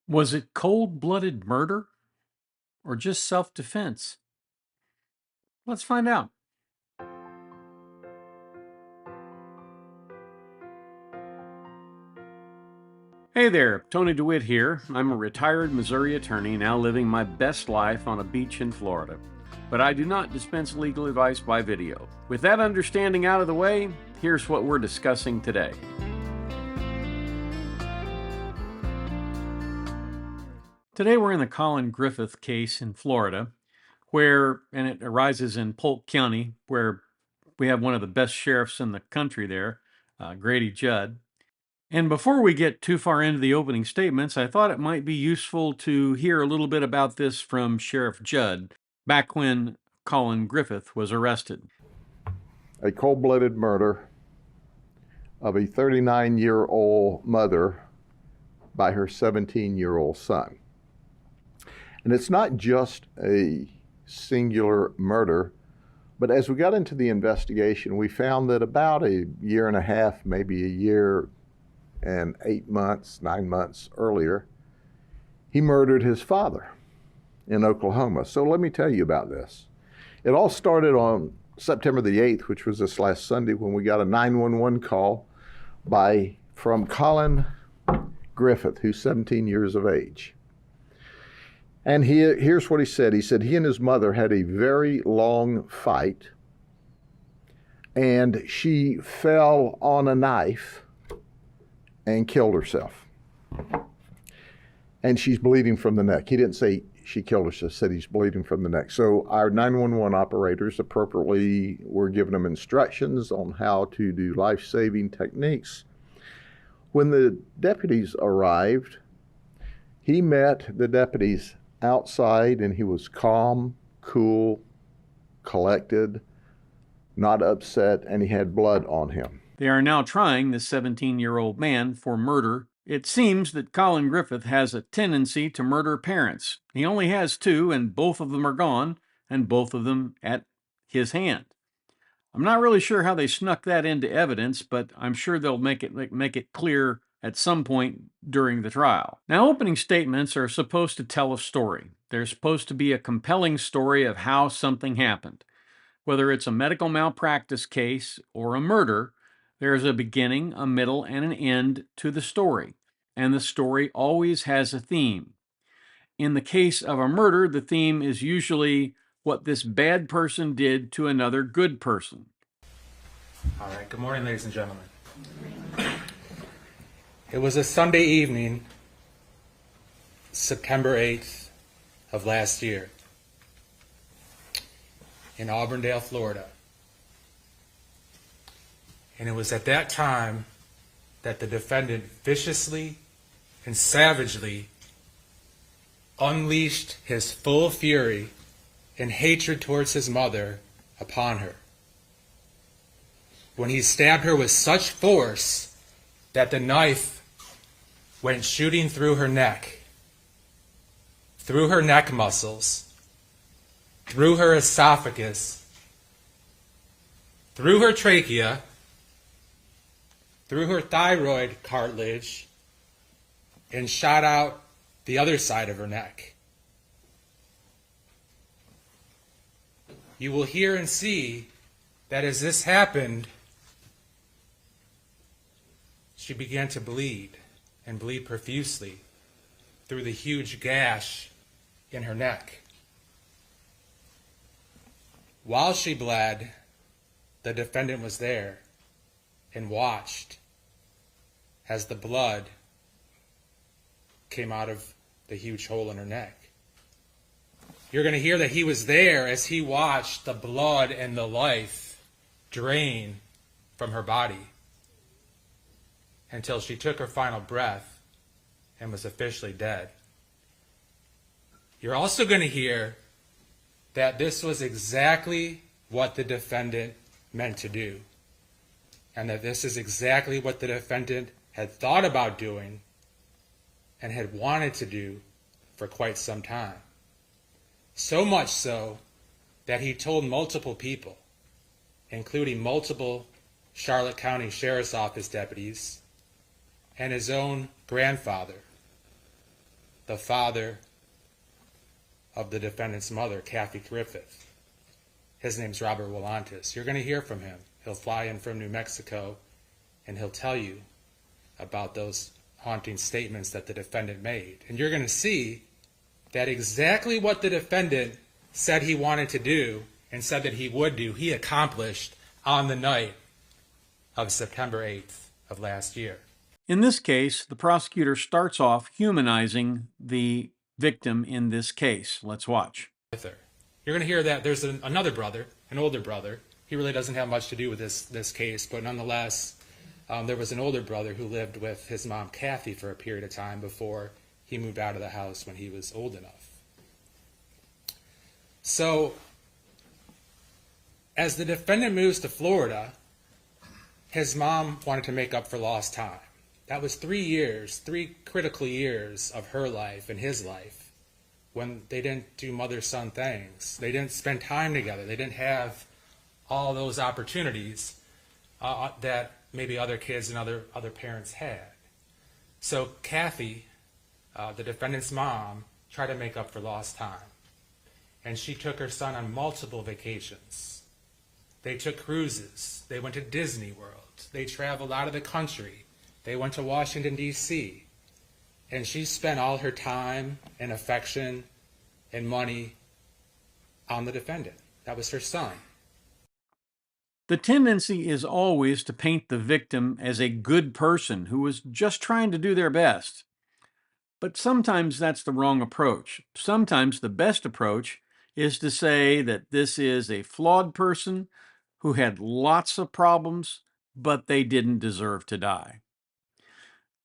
Was it cold-blooded murder or just self-defense? Let's find out. Hey there, Tony DeWitt here. I'm a retired Missouri attorney now living my best life on a beach in Florida. But I do not dispense legal advice by video. With that understanding out of the way, here's what we're discussing today. Today we're in the Colin Griffith case in Florida, and it arises in Polk County, where we have one of the best sheriffs in the country there, Grady Judd. And before we get too far into the opening statements, I thought it might be useful to hear a little bit about this from Sheriff Judd, back when Colin Griffith was arrested. A cold-blooded murder of a 39-year-old mother by her 17-year-old son. And it's not just a singular murder, but as we got into the investigation, we found that about a year and a half, maybe a year and 8 months, 9 months earlier, he murdered his father in Oklahoma. So let me tell you about this. It all started on September the 8th, which was this last Sunday, when we got a 911 call from Colin Griffith, who's 17 years of age. And here's what he said. He said he and his mother had a very long fight, and she fell on a knife and killed herself. And she's bleeding from the neck. He didn't say she killed herself, said he's bleeding from the neck. So our 911 operators appropriately were giving them instructions on how to do life-saving techniques. When the deputies arrived, he met the deputies outside, and he was calm, cool, collected, not upset, and he had blood on him. They are now trying this 17-year-old man for murder. It seems that Colin Griffith has a tendency to murder parents. He only has two, and both of them are gone, and both of them at his hand. I'm not really sure how they snuck that into evidence, but I'm sure they'll make it clear at some point during the trial. Now, opening statements are supposed to tell a story. They're supposed to be a compelling story of how something happened. Whether it's a medical malpractice case or a murder, there's a beginning, a middle, and an end to the story. And the story always has a theme. In the case of a murder, the theme is usually what this bad person did to another good person. All right, good morning, ladies and gentlemen. It was a Sunday evening, September 8th of last year, in Auburndale, Florida. And it was at that time that the defendant viciously and savagely unleashed his full fury and hatred towards his mother upon her, when he stabbed her with such force that the knife went shooting through her neck muscles, through her esophagus, through her trachea, through her thyroid cartilage, and shot out the other side of her neck. You will hear and see that as this happened, she began to bleed, and bleed profusely through the huge gash in her neck. While she bled, the defendant was there and watched as the blood came out of the huge hole in her neck. You're going to hear that he was there as he watched the blood and the life drain from her body until she took her final breath and was officially dead. You're also going to hear that this was exactly what the defendant meant to do, and that this is exactly what the defendant had thought about doing and had wanted to do for quite some time. So much so that he told multiple people, including multiple Charlotte County Sheriff's Office deputies and his own grandfather, the father of the defendant's mother, Kathy Griffith. His name's Robert Willantis. You're going to hear from him. He'll fly in from New Mexico, and he'll tell you about those haunting statements that the defendant made. And you're going to see that exactly what the defendant said he wanted to do and said that he would do, he accomplished on the night of September 8th of last year. In this case, the prosecutor starts off humanizing the victim in this case. Let's watch. You're going to hear that there's another brother, an older brother. He really doesn't have much to do with this case, but nonetheless, there was an older brother who lived with his mom, Kathy, for a period of time before he moved out of the house when he was old enough. So, as the defendant moves to Florida, his mom wanted to make up for lost time. That was 3 years, 3 critical years of her life and his life when they didn't do mother-son things. They didn't spend time together. They didn't have all those opportunities that maybe other kids and other parents had. So Kathy, the defendant's mom, tried to make up for lost time. And she took her son on multiple vacations. They took cruises. They went to Disney World. They traveled out of the country. They went to Washington, D.C. And she spent all her time and affection and money on the defendant. That was her son. The tendency is always to paint the victim as a good person who was just trying to do their best. But sometimes that's the wrong approach. Sometimes the best approach is to say that this is a flawed person who had lots of problems, but they didn't deserve to die.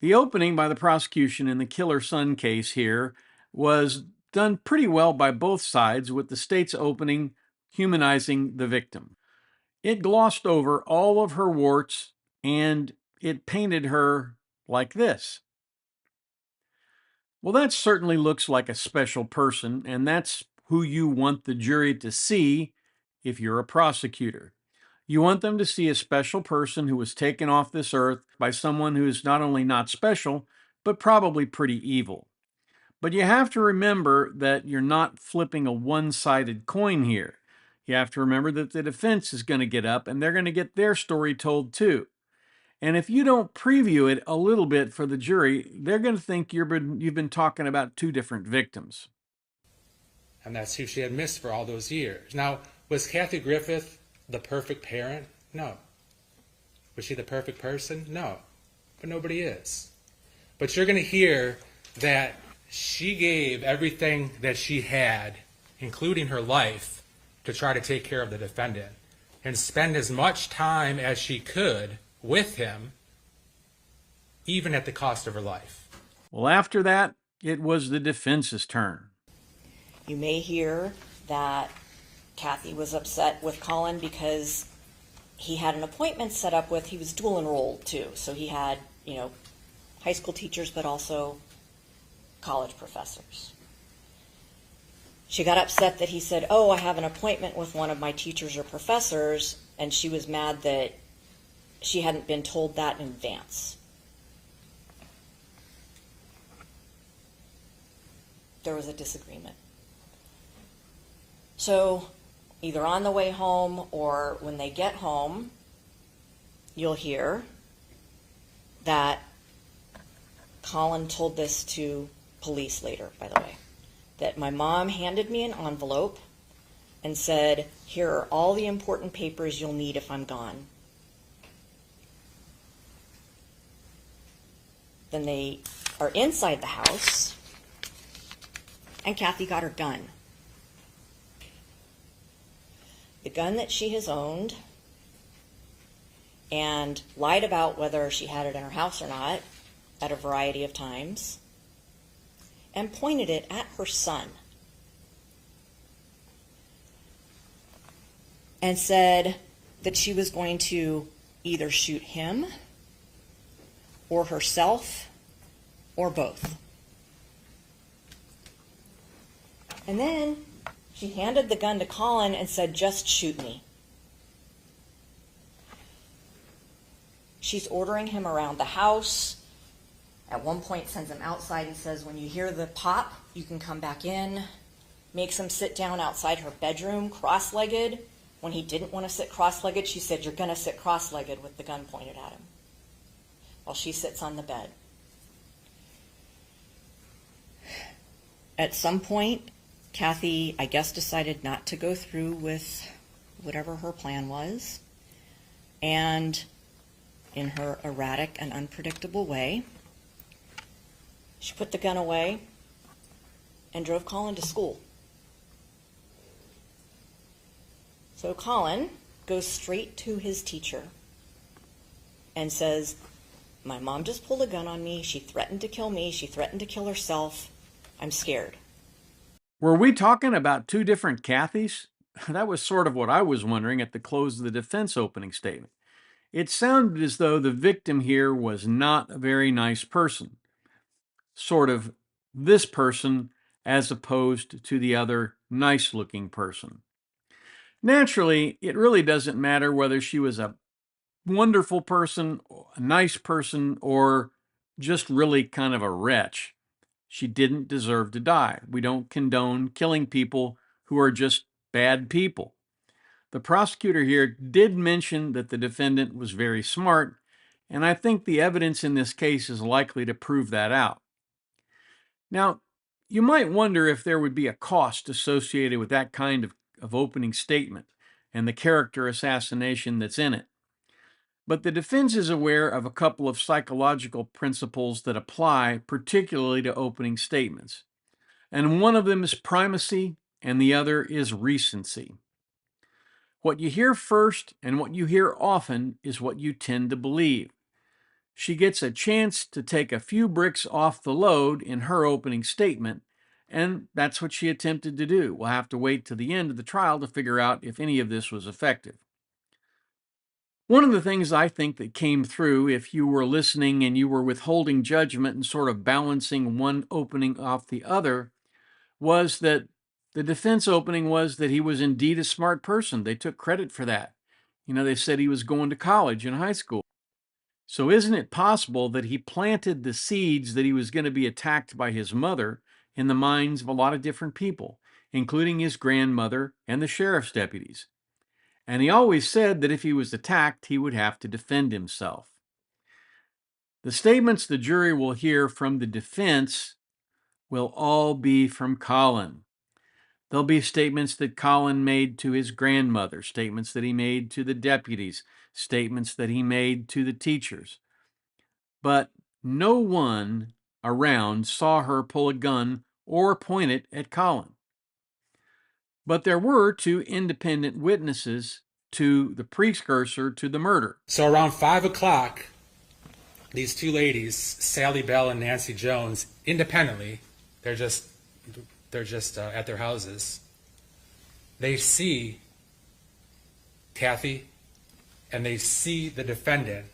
The opening by the prosecution in the killer son case here was done pretty well by both sides, with the state's opening humanizing the victim. It glossed over all of her warts and it painted her like this. Well, that certainly looks like a special person, and that's who you want the jury to see if you're a prosecutor. You want them to see a special person who was taken off this earth by someone who is not only not special, but probably pretty evil. But you have to remember that you're not flipping a one-sided coin here. You have to remember that the defense is going to get up and they're going to get their story told too. And if you don't preview it a little bit for the jury, they're going to think you've been talking about two different victims. And that's who she had missed for all those years. Now, was Kathy Griffith the perfect parent? No. Was she the perfect person? No. But nobody is. But you're going to hear that she gave everything that she had, including her life, to try to take care of the defendant and spend as much time as she could with him, even at the cost of her life. Well, after that, it was the defense's turn. You may hear that Kathy was upset with Colin because he had an appointment set up with, he was dual enrolled too. So he had, high school teachers, but also college professors. She got upset that he said, "Oh, I have an appointment with one of my teachers or professors," and she was mad that she hadn't been told that in advance. There was a disagreement. So either on the way home or when they get home, you'll hear that Colin told this to police later, by the way, that my mom handed me an envelope and said, "Here are all the important papers you'll need if I'm gone." Then they are inside the house, and Kathy got her gun. The gun that she has owned and lied about whether she had it in her house or not at a variety of times, and pointed it at her son and said that she was going to either shoot him or herself or both. And then she handed the gun to Colin and said, "Just shoot me." She's ordering him around the house At one point sends him outside and says, when you hear the pop, you can come back in. Makes him sit down outside her bedroom, cross-legged. When he didn't want to sit cross-legged, she said, you're going to sit cross-legged, with the gun pointed at him, while she sits on the bed. At some point, Kathy, I guess, decided not to go through with whatever her plan was. And in her erratic and unpredictable way, she put the gun away and drove Colin to school. So Colin goes straight to his teacher and says, my mom just pulled a gun on me. She threatened to kill me. She threatened to kill herself. I'm scared. Were we talking about two different Kathys? That was sort of what I was wondering at the close of the defense opening statement. It sounded as though the victim here was not a very nice person. Sort of this person as opposed to the other nice-looking person. Naturally, it really doesn't matter whether she was a wonderful person, a nice person, or just really kind of a wretch. She didn't deserve to die. We don't condone killing people who are just bad people. The prosecutor here did mention that the defendant was very smart, and I think the evidence in this case is likely to prove that out. Now, you might wonder if there would be a cost associated with that kind of opening statement and the character assassination that's in it. But the defense is aware of a couple of psychological principles that apply particularly to opening statements. And one of them is primacy, and the other is recency. What you hear first and what you hear often is what you tend to believe. She gets a chance to take a few bricks off the load in her opening statement, and that's what she attempted to do. We'll have to wait to the end of the trial to figure out if any of this was effective. One of the things I think that came through, if you were listening and you were withholding judgment and sort of balancing one opening off the other, was that the defense opening was that he was indeed a smart person. They took credit for that. They said he was going to college and high school. So isn't it possible that he planted the seeds that he was going to be attacked by his mother in the minds of a lot of different people, including his grandmother and the sheriff's deputies? And he always said that if he was attacked, he would have to defend himself. The statements the jury will hear from the defense will all be from Colin. There'll be statements that Colin made to his grandmother, statements that he made to the deputies, statements that he made to the teachers. But no one around saw her pull a gun or point it at Colin. But there were two independent witnesses to the precursor to the murder. So around 5 o'clock, these two ladies, Sally Bell and Nancy Jones, independently, they're just at their houses. They see Kathy and they see the defendant,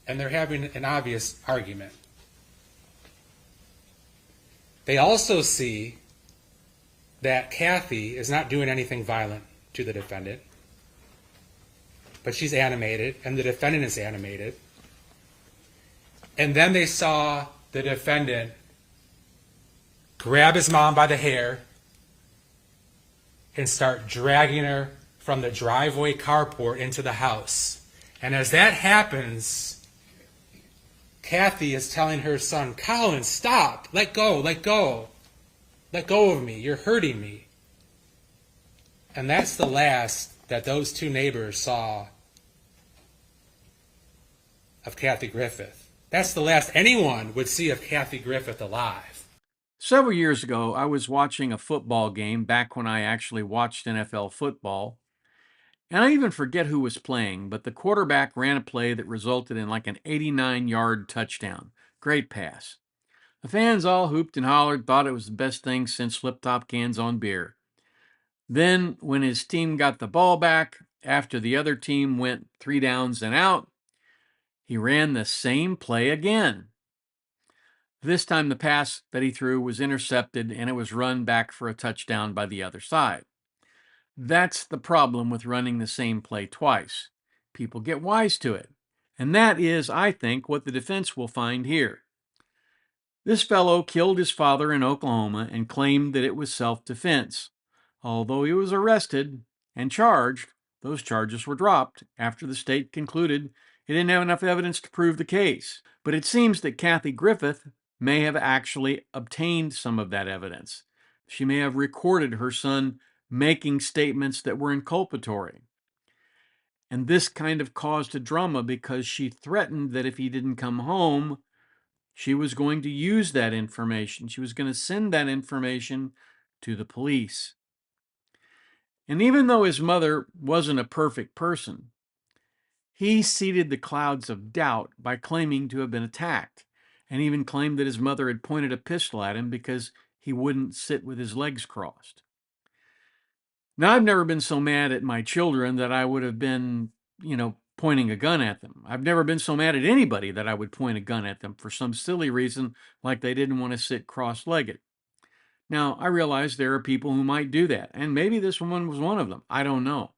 and they're having an obvious argument. They also see that Kathy is not doing anything violent to the defendant, but she's animated, and the defendant is animated. And then they saw the defendant grab his mom by the hair and start dragging her from the driveway carport into the house. And as that happens, Kathy is telling her son, Colin, stop, let go, let go. Let go of me, you're hurting me. And that's the last that those two neighbors saw of Kathy Griffith. That's the last anyone would see of Kathy Griffith alive. Several years ago, I was watching a football game back when I actually watched NFL football. And I even forget who was playing, but the quarterback ran a play that resulted in like an 89-yard touchdown. Great pass. The fans all hooped and hollered, thought it was the best thing since flip-top cans on beer. Then, when his team got the ball back, after the other team went 3 downs and out, he ran the same play again. This time the pass that he threw was intercepted and it was run back for a touchdown by the other side. That's the problem with running the same play twice. People get wise to it. And that is, I think, what the defense will find here. This fellow killed his father in Oklahoma and claimed that it was self-defense. Although he was arrested and charged, those charges were dropped after the state concluded it didn't have enough evidence to prove the case. But it seems that Kathy Griffith may have actually obtained some of that evidence. She may have recorded her son making statements that were inculpatory. And this kind of caused a drama because she threatened that if he didn't come home, she was going to use that information. She was going to send that information to the police. And even though his mother wasn't a perfect person, he seeded the clouds of doubt by claiming to have been attacked, and even claimed that his mother had pointed a pistol at him because he wouldn't sit with his legs crossed. Now, I've never been so mad at my children that I would have been, pointing a gun at them. I've never been so mad at anybody that I would point a gun at them for some silly reason, like they didn't want to sit cross-legged. Now, I realize there are people who might do that, and maybe this woman was one of them. I don't know.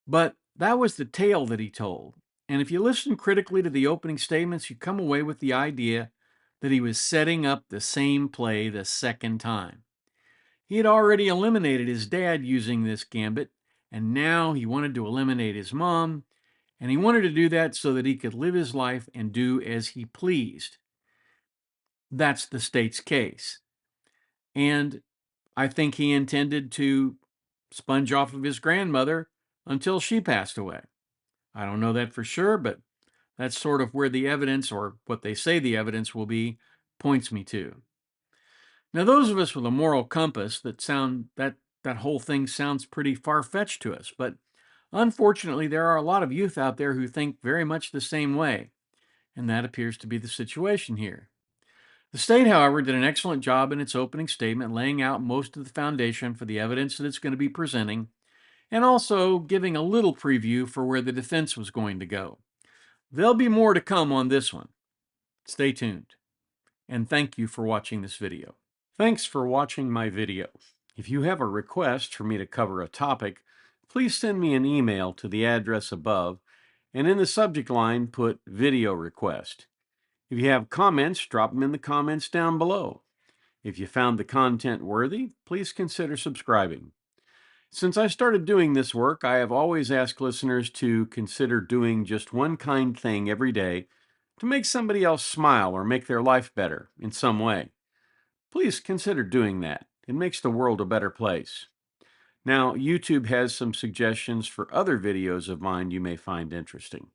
But that was the tale that he told. And if you listen critically to the opening statements, you come away with the idea that he was setting up the same play the second time. He had already eliminated his dad using this gambit, and now he wanted to eliminate his mom, and he wanted to do that so that he could live his life and do as he pleased. That's the state's case. And I think he intended to sponge off of his grandmother until she passed away. I don't know that for sure, but that's sort of where the evidence, or what they say the evidence will be, points me to. Now, those of us with a moral compass that whole thing sounds pretty far-fetched to us, but unfortunately, there are a lot of youth out there who think very much the same way, and that appears to be the situation here. The state, however, did an excellent job in its opening statement, laying out most of the foundation for the evidence that it's going to be presenting, and also giving a little preview for where the defense was going to go. There'll be more to come on this one. Stay tuned, and thank you for watching this video. Thanks for watching my video. If you have a request for me to cover a topic, please send me an email to the address above, and in the subject line put video request. If you have comments, drop them in the comments down below. If you found the content worthy, please consider subscribing. Since I started doing this work, I have always asked listeners to consider doing just one kind thing every day to make somebody else smile or make their life better in some way. Please consider doing that. It makes the world a better place. Now, YouTube has some suggestions for other videos of mine you may find interesting.